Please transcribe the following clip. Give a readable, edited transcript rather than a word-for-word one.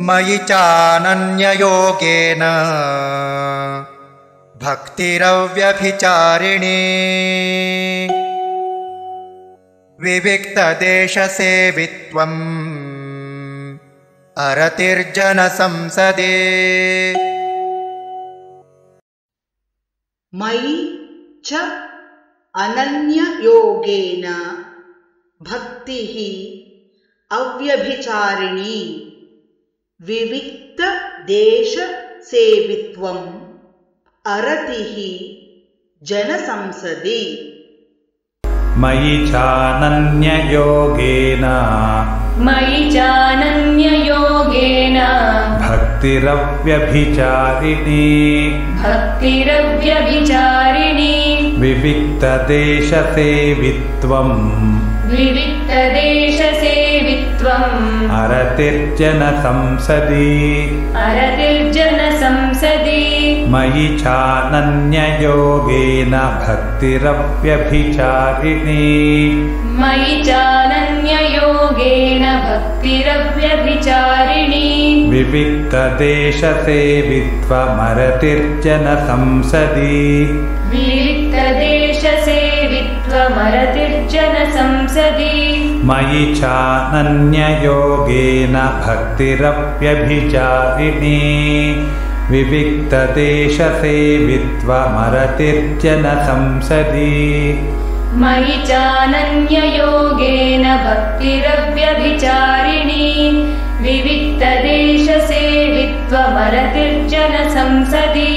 मयि चानन्ययोगेन भक्तिरव्यभिचारिणी विविक्तदेशसेवित्वम् अरतिर्जनसंसदे मयि च अनन्ययोगेन भक्तिः अव्यभिचारिणी विविक्तदेशसेवित्वम् अरतिः जनसंसदि मयि चानन्ययोगेन भक्तिरव्यभिचारिणी विविक्तदेशसेवित्वम् अरतिर्जनसंसदि मयि चानन्ययोगेन भक्तिरव्यभिचारिणी विविक्तदेशसेवित्वमरतिर्जनसंसदि मयि चानन्ययोगेन भक्तिरव्यभिचारिणी विविक्तदेशसेवित्वमरतिर्जनसंसदि मयि चानन्ययोगेन भक्तिरव्यभिचारिणी विविक्तदेशसेवित्वमरतिर्जनसंसदि